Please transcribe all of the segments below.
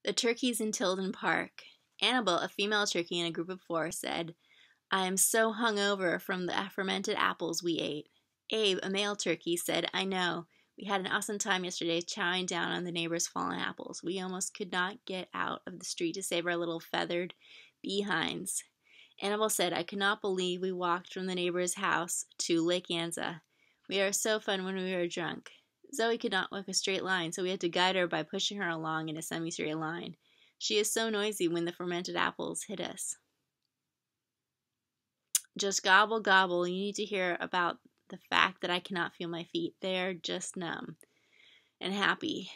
The turkeys in Tilden Park. Annabelle, a female turkey in a group of 4, said, "I am so hungover from the fermented apples we ate." Abe, a male turkey, said, "I know. We had an awesome time yesterday chowing down on the neighbors' fallen apples. We almost could not get out of the street to save our little feathered behinds." Annabelle said, "I could not believe we walked from the neighbor's house to Lake Anza. We are so fun when we are drunk." Zoe could not walk a straight line, so we had to guide her by pushing her along in a semi-straight line. She is so noisy when the fermented apples hit us. Just gobble, gobble. You need to hear about the fact that I cannot feel my feet. They are just numb and happy.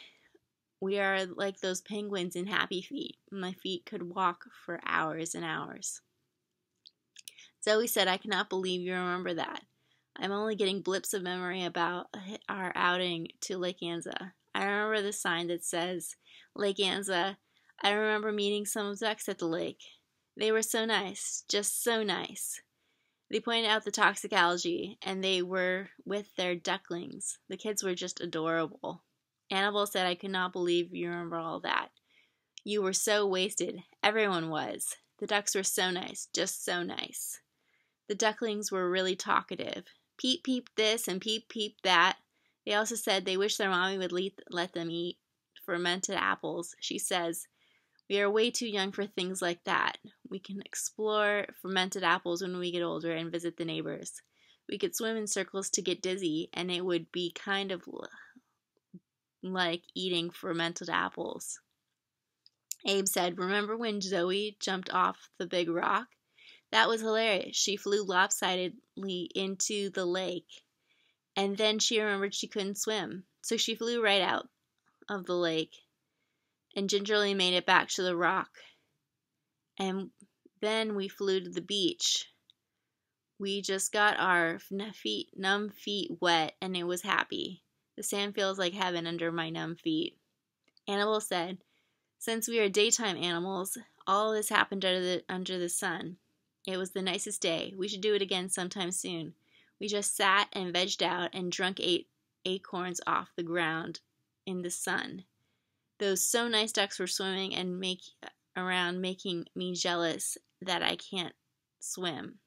We are like those penguins in Happy Feet. My feet could walk for hours and hours. Zoe said, "I cannot believe you remember that. I'm only getting blips of memory about our outing to Lake Anza. I remember the sign that says, 'Lake Anza.' I remember meeting some ducks at the lake. They were so nice, just so nice. They pointed out the toxic algae, and they were with their ducklings. The kids were just adorable." Annabelle said, "I could not believe you remember all that. You were so wasted. Everyone was. The ducks were so nice, just so nice. The ducklings were really talkative. Peep, peep this and peep, peep that. They also said they wish their mommy would let them eat fermented apples. She says, 'We are way too young for things like that. We can explore fermented apples when we get older and visit the neighbors. We could swim in circles to get dizzy, and it would be kind of like eating fermented apples.'" Abe said, "Remember when Zoe jumped off the big rock? That was hilarious. She flew lopsidedly into the lake, and then she remembered she couldn't swim. So she flew right out of the lake and gingerly made it back to the rock. And then we flew to the beach. We just got our numb feet wet, and it was happy. The sand feels like heaven under my numb feet." Annabelle said, "Since we are daytime animals, all this happened under the sun. It was the nicest day. We should do it again sometime soon. We just sat and vegged out and ate acorns off the ground in the sun. Those so nice ducks were swimming and around making me jealous that I can't swim.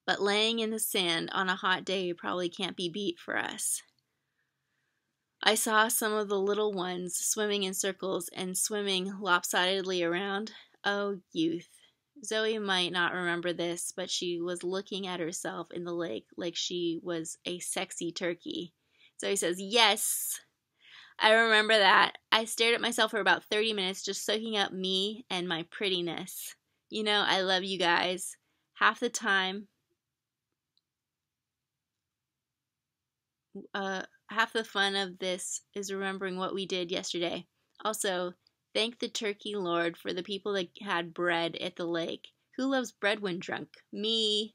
But laying in the sand on a hot day probably can't be beat for us. I saw some of the little ones swimming in circles and swimming lopsidedly around. Oh, youth." Zoe might not remember this, but she was looking at herself in the lake like she was a sexy turkey. Zoe says, "Yes, I remember that. I stared at myself for about 30 minutes just soaking up me and my prettiness. You know, I love you guys. Half the fun of this is remembering what we did yesterday. Also, thank the turkey lord for the people that had bread at the lake. Who loves bread when drunk? Me."